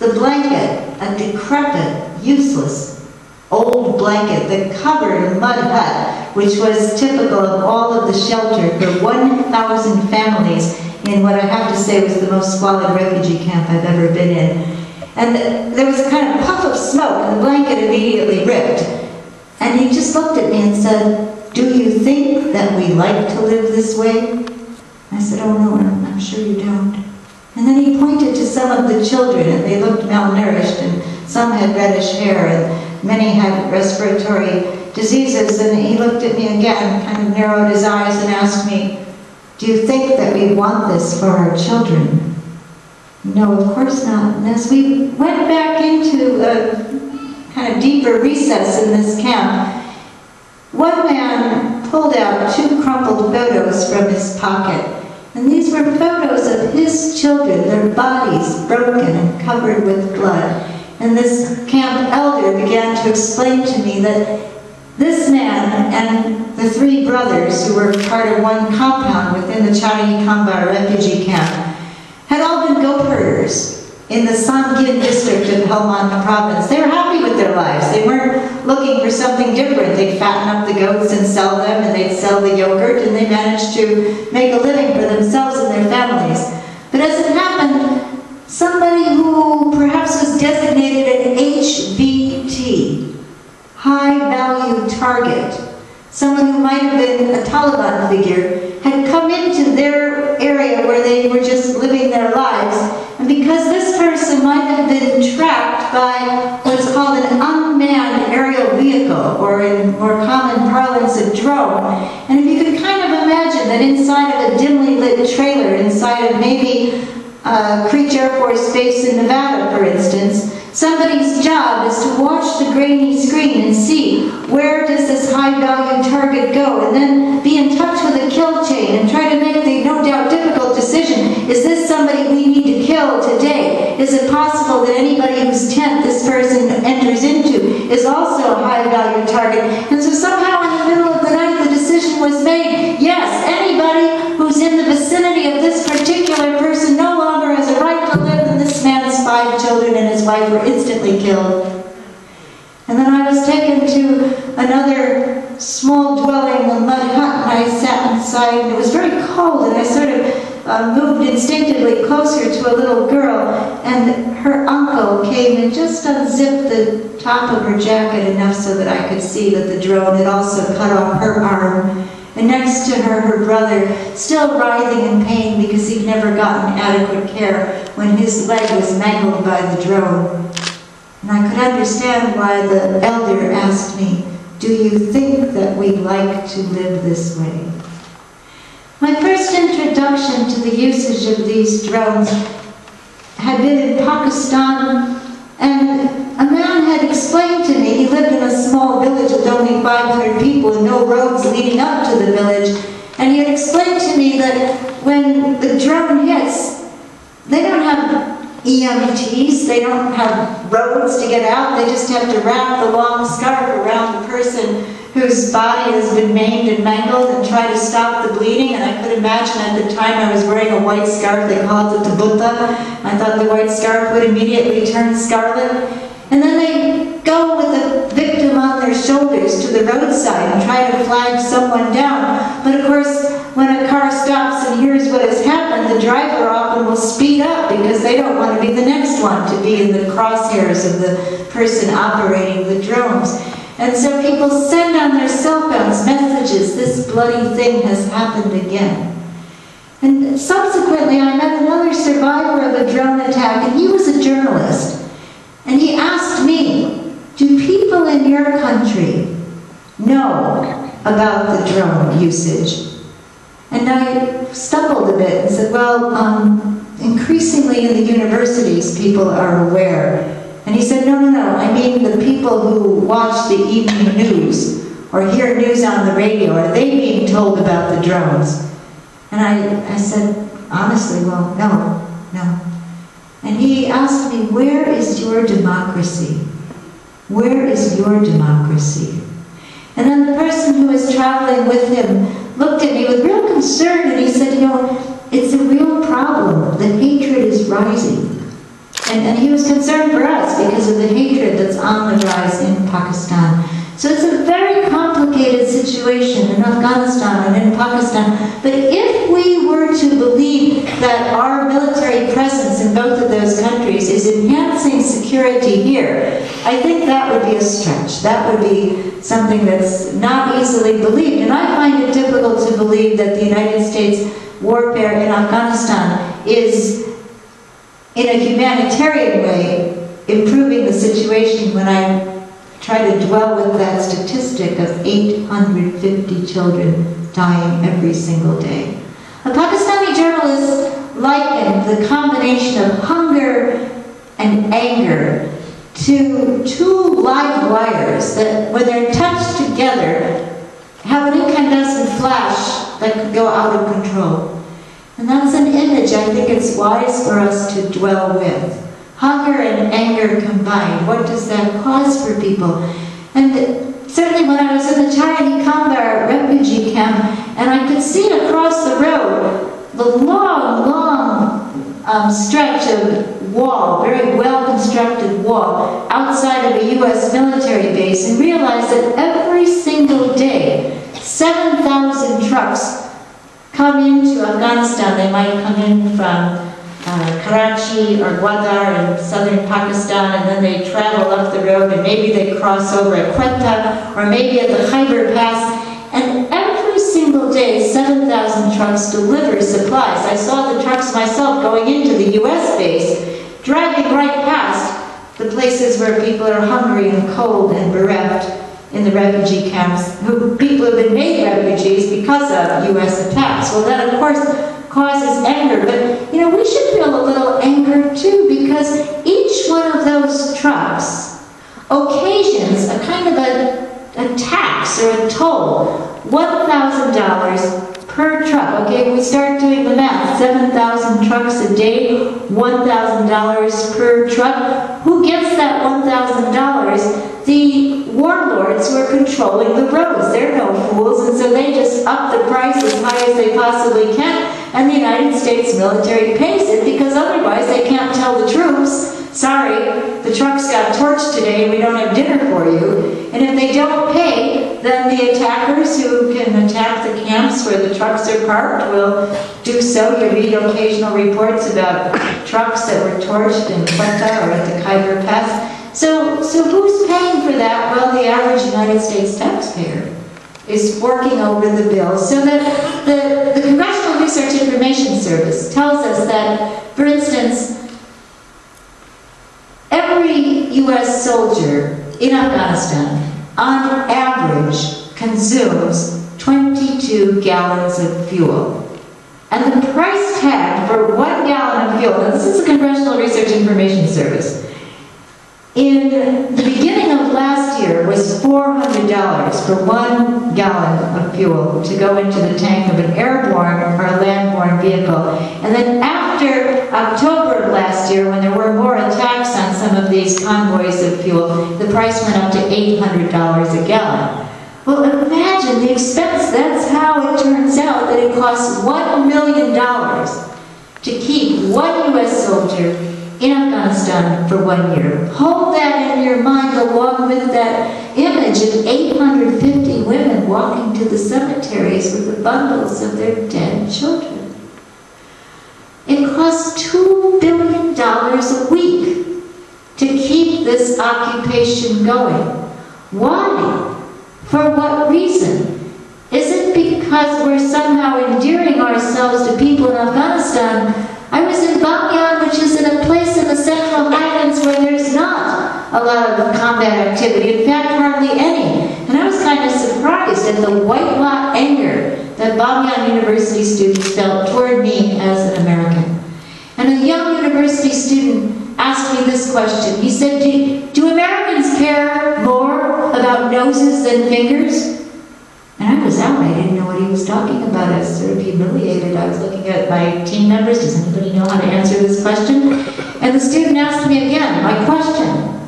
the blanket, a decrepit, useless, old blanket that covered a mud hut, which was typical of all of the shelter for 1,000 families in what I have to say was the most squalid refugee camp I've ever been in. And there was a kind of puff of smoke, and the blanket immediately ripped. And he just looked at me and said, "Do you think that we like to live this way?" I said, "Oh no, I'm sure you don't." And then he pointed to some of the children, and they looked malnourished, and some had reddish hair, and many had respiratory diseases. And he looked at me again, kind of narrowed his eyes, and asked me, "Do you think that we want this for our children?" No, of course not. And as we went back into a kind of deeper recess in this camp, one man pulled out 2 crumpled photos from his pocket. And these were photos of his children, their bodies broken and covered with blood. And this camp elder began to explain to me that this man and the 3 brothers who were part of one compound within the Charihikamba refugee camp had all been goat herders in the Sangin district of Helmand province. They were happy with their lives. They weren't looking for something different. They'd fatten up the goats and sell them, and they'd sell the yogurt, and they managed to make a living for themselves and their families. But as it happened, somebody who perhaps was designated an HVT, high value target, someone who might have been a Taliban figure, had come into their area where they were just living their lives. And because this person might have been tracked by what's called an unmanned aerial vehicle, or in more common parlance, a drone. And if you could kind of imagine that inside of a dimly lit trailer, inside of maybe Creech Air Force Base in Nevada, for instance, somebody's job is to watch the grainy screen and see where does this high-value target go, and then be in touch with a kill chain and try to make the no doubt difficult decision. Is this somebody we need to kill today? Is it possible that anybody whose tent this person enters into is also a high-value target? And so somehow in the middle of the night the decision was made, yes, anybody who's in the vicinity of this particular person no longer has a right to live, and this man's 5 children and his wife were instantly killed. And then I was taken to another small dwelling, a mud hut, and I sat inside, and it was very cold, and I sort of moved instinctively closer to a little girl, and her uncle came and just unzipped the top of her jacket enough so that I could see that the drone had also cut off her arm. And next to her, her brother, still writhing in pain because he'd never gotten adequate care when his leg was mangled by the drone. And I could understand why the elder asked me, "Do you think that we'd like to live this way?" My first introduction to the usage of these drones had been in Pakistan, and a man had explained to me, he lived in a small village with only 500 people and no roads leading up to the village, and he had explained to me that when the drone hits, they don't have EMTs, they don't have roads to get out, they just have to wrap the long scarf around the person whose body has been maimed and mangled and try to stop the bleeding. And I could imagine at the time I was wearing a white scarf, they called it the tabuta. I thought the white scarf would immediately turn scarlet. And then they go with the victim on their shoulders to the roadside and try to flag someone down. But of course, when a car stops and hears what has happened, the driver often will speed up because they don't want to be the next one to be in the crosshairs of the person operating the drones. And so people send on their cell phones messages, "This bloody thing has happened again." And subsequently, I met another survivor of a drone attack, and he was a journalist. And he asked me, "Do people in your country know about the drone usage?" And I stumbled a bit and said, "Well, increasingly in the universities, people are aware." And he said, no, I mean the people who watch the evening news or hear news on the radio, are they being told about the drones? And I said, honestly, well, no. And he asked me, where is your democracy? Where is your democracy? And then the person who was traveling with him looked at me with real concern, and he said, it's a real problem. The hatred is rising. And he was concerned for us because of the hatred that's on the rise in Pakistan. So it's a very complicated situation in Afghanistan and in Pakistan. But if we were to believe that our military presence in both of those countries is enhancing security here, I think that would be a stretch. That would be something that's not easily believed. And I find it difficult to believe that the United States warfare in Afghanistan is, in a humanitarian way, improving the situation when I try to dwell with that statistic of 850 children dying every single day. A Pakistani journalist likened the combination of hunger and anger to two live wires that, when they're touched together, have an incandescent flash that could go out of control. And that's an image I think it's wise for us to dwell with. Hunger and anger combined, what does that cause for people? And certainly when I was in the Cheyenne Kambar refugee camp, and I could see across the road the long stretch of wall, very well-constructed wall, outside of a U.S. military base, and realized that every single day, 7,000 trucks come into Afghanistan. They might come in from Karachi or Gwadar in southern Pakistan, and then they travel up the road, and maybe they cross over at Quetta, or maybe at the Khyber Pass, and every single day 7,000 trucks deliver supplies. I saw the trucks myself going into the US base, driving right past the places where people are hungry and cold and bereft in the refugee camps, people have been made refugees because of US attacks. Well, that of course causes anger, but we should feel a little anger too, because each one of those trucks occasions a kind of a tax or a toll, $1,000 per truck. Okay, if we start doing the math, 7,000 trucks a day, $1,000 per truck. Who gets that $1,000? The warlords who are controlling the roads. They're no fools, and so they just up the price as high as they possibly can, and the United States military pays it, because otherwise they can't tell the troops, sorry, the trucks got torched today, we don't have dinner for you. And if they don't pay, then the attackers who can attack the camps where the trucks are parked will do so. You read occasional reports about trucks that were torched in Quetta or at the Khyber Pass. So who's paying for that? Well, the average United States taxpayer is forking over the bill. So that the Congressional Research Information Service tells us that, for instance, every U.S. soldier in Afghanistan, on average, consumes 22 gallons of fuel. And the price tag for 1 gallon of fuel, now this is the Congressional Research Information Service, in the beginning of last year was $400 for 1 gallon of fuel to go into the tank of an airborne or a landborne vehicle. And then after October of last year, when there were more attacks on some of these convoys of fuel, the price went up to $800 a gallon. Well, imagine the expense. That's how it turns out that it costs $1 million to keep one U.S. soldier in Afghanistan for 1 year. Hold that in your mind along with that image of 850 women walking to the cemeteries with the bundles of their dead children. It costs $2 billion a week to keep this occupation going. Why? For what reason? Is it because we're somehow endearing ourselves to people in Afghanistan? I was in Bamyan, which is in a place in the Central Highlands where there's not a lot of combat activity, in fact, hardly any. And I was kind of surprised at the white-hot anger that Bamyan University students felt toward me as an American. And a young university student asked me this question. He said, do Americans care more about noses than fingers? And I was out. I didn't know what he was talking about. I was sort of humiliated. I was looking at my team members. Does anybody know how to answer this question? And the student asked me again, my question,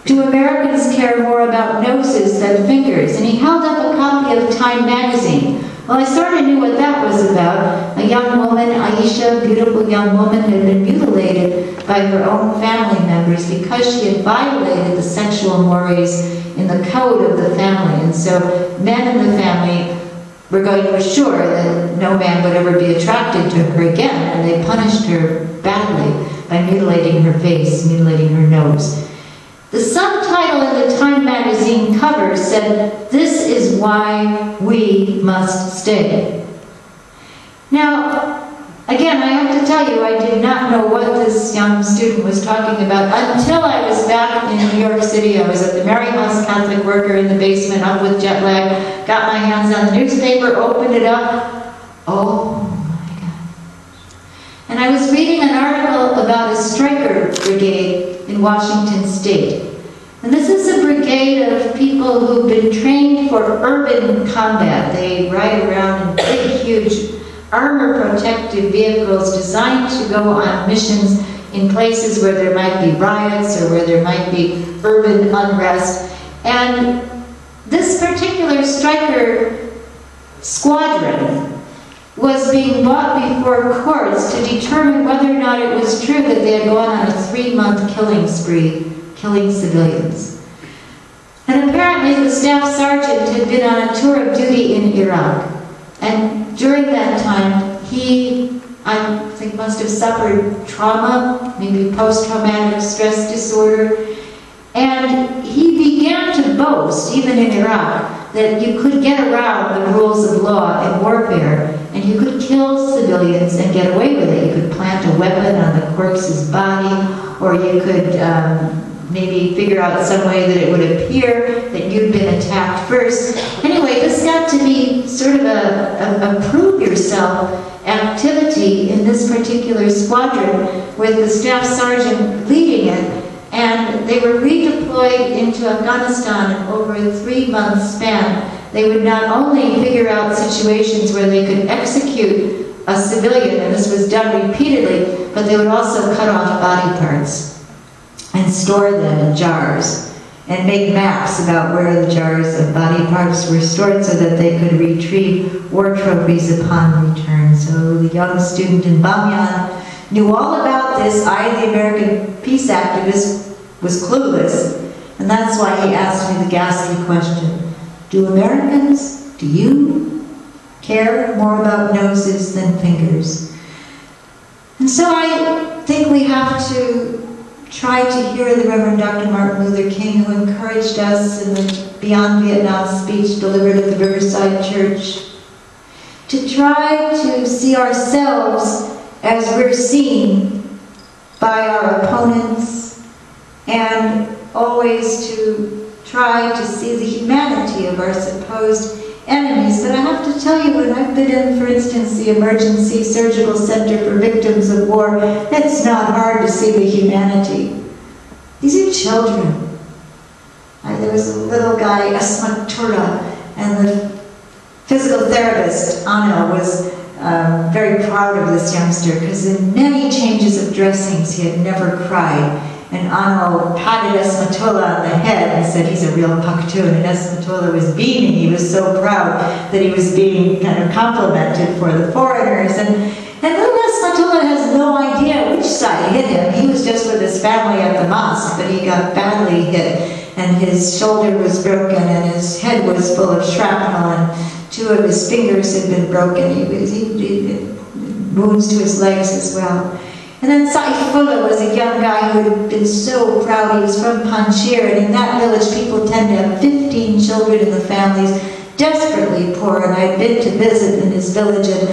do Americans care more about noses than fingers? And he held up a copy of Time magazine Well, I sort of knew what that was about. A young woman, Aisha, a beautiful young woman, had been mutilated by her own family members because she had violated the sexual mores in the code of the family. And so men in the family were going to assure that no man would ever be attracted to her again, and they punished her badly by mutilating her face, mutilating her nose. The subtitle in the Time magazine cover said, "This is why we must stay." Now, again, I have to tell you, I did not know what this young student was talking about until I was back in New York City. I was at the Mary House Catholic Worker in the basement, up with jet lag, got my hands on the newspaper, opened it up. Oh my God. And I was reading an article about a striker brigade in Washington State. And this is a brigade of people who've been trained for urban combat. They ride around in big, huge armor protected vehicles designed to go on missions in places where there might be riots or where there might be urban unrest. And this particular striker squadron was being brought before courts to determine whether or not it was true that they had gone on a 3-month killing spree, killing civilians. And apparently the staff sergeant had been on a tour of duty in Iraq. And during that time, he, I think, must have suffered trauma, maybe post-traumatic stress disorder. And he began to boast, even in Iraq, that you could get around the rules of law in warfare, and you could kill civilians and get away with it. You could plant a weapon on the corpse's body, or you could maybe figure out some way that it would appear that you'd been attacked first. Anyway, this got to be sort of a prove yourself activity in this particular squadron with the staff sergeant leading it. And they were redeployed into Afghanistan, and over a 3-month span, they would not only figure out situations where they could execute a civilian, and this was done repeatedly, but they would also cut off body parts and store them in jars and make maps about where the jars of body parts were stored so that they could retrieve war trophies upon return. So the young student in Bamyan knew all about this. I, the American peace activist, was clueless, and that's why he asked me the ghastly question, do Americans, do you care more about noses than fingers? And so I think we have to try to hear the Reverend Dr. Martin Luther King, who encouraged us in the Beyond Vietnam speech delivered at the Riverside Church, to try to see ourselves as we're seen by our opponents, and always to try to see the humanity of our supposed enemies. But I have to tell you, when I've been in, for instance, the Emergency Surgical Center for Victims of War, it's not hard to see the humanity. These are children. There was a little guy, Asmatura, and the physical therapist, Anna, was very proud of this youngster, because in many changes of dressings he had never cried. And Anno patted Esmatola on the head and said, he's a real Pakhtun. And Esmatola was beaming. He was so proud that he was being kind of complimented for the foreigners. And little Esmatola has no idea which side hit him. He was just with his family at the mosque, but he got badly hit. And his shoulder was broken, and his head was full of shrapnel, and 2 of his fingers had been broken. He wounds to his legs as well. And then Saifullah was a young guy who had been so proud. He was from Panjshir, and in that village people tend to have 15 children in the families, desperately poor, and I'd been to visit in his village, and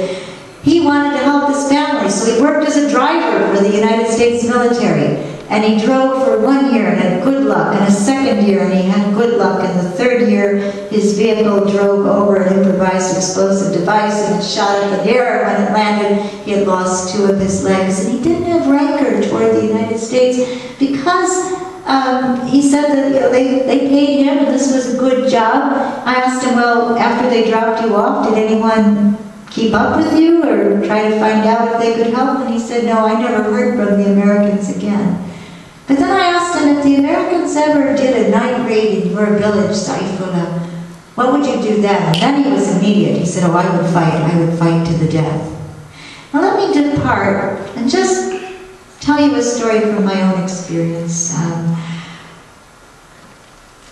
he wanted to help his family, so he worked as a driver for the United States military. And he drove for 1 year and had good luck, and a 2nd year and he had good luck, and the 3rd year his vehicle drove over an improvised explosive device and it shot up in the air. When it landed, he had lost 2 of his legs, and he didn't have rancor toward the United States because he said that they paid him and this was a good job. I asked him, well, after they dropped you off, did anyone keep up with you or try to find out if they could help? And he said, no, I never heard from the Americans again. But then I asked him, if the Americans ever did a night raid in your village, Saifullah, What would you do then? And then he was immediate. He said, oh, I would fight to the death. Now let me depart and just tell you a story from my own experience.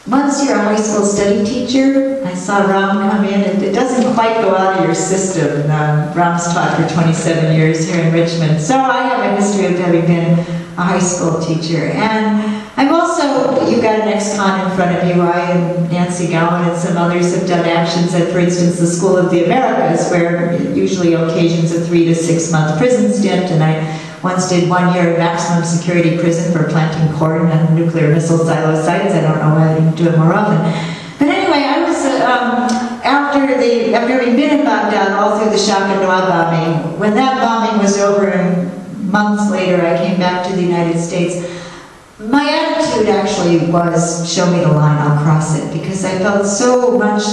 Once you're a high school study teacher, I saw Ram come in, and it doesn't quite go out of your system. Ram's taught for 27 years here in Richmond, so I have a history of having been a high school teacher. And I'm also, you've got an ex-con in front of you. I and Nancy Gowan and some others have done actions at, for instance, the School of the Americas, where usually occasions a 3 to 6 month prison stint, and I once did 1 year in maximum security prison for planting corn on nuclear missile silo sites. I don't know why I didn't do it more often. But anyway, I was, after having been in Baghdad all through the Shock and Awe bombing, when that bombing was over and months later I came back to the United States, my attitude actually was, show me the line, I'll cross it, because I felt so much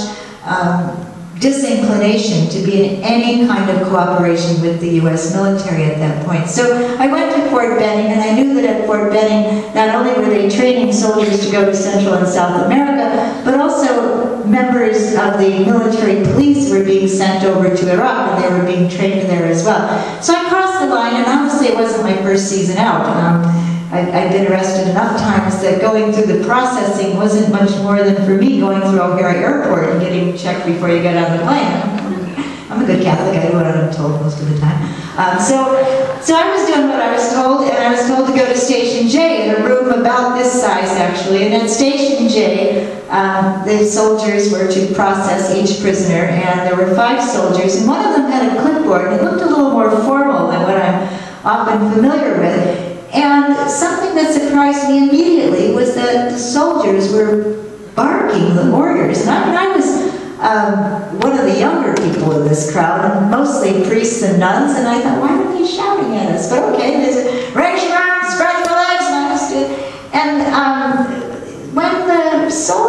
disinclination to be in any kind of cooperation with the U.S. military at that point. So I went to Fort Benning, and I knew that at Fort Benning, not only were they training soldiers to go to Central and South America, but also members of the military police were being sent over to Iraq, and they were being trained there as well. So I crossed the line, and honestly, it wasn't my first season out. I'd been arrested enough times that going through the processing wasn't much more than for me going through O'Hare Airport and getting checked before you get on the plane. I'm a good Catholic, I do what I'm told most of the time. So I was doing what I was told, and I was told to go to Station J in a room about this size actually. And at Station J, the soldiers were to process each prisoner, and there were 5 soldiers, and one of them had a clipboard, and it looked a little more formal than what I'm often familiar with. And something that surprised me immediately was that the soldiers were barking the orders. And I was one of the younger people in this crowd, and mostly priests and nuns, and I thought, why are they shouting at us? But okay, there's a raise your arms, spread your legs, and I was doing. And when the soldiers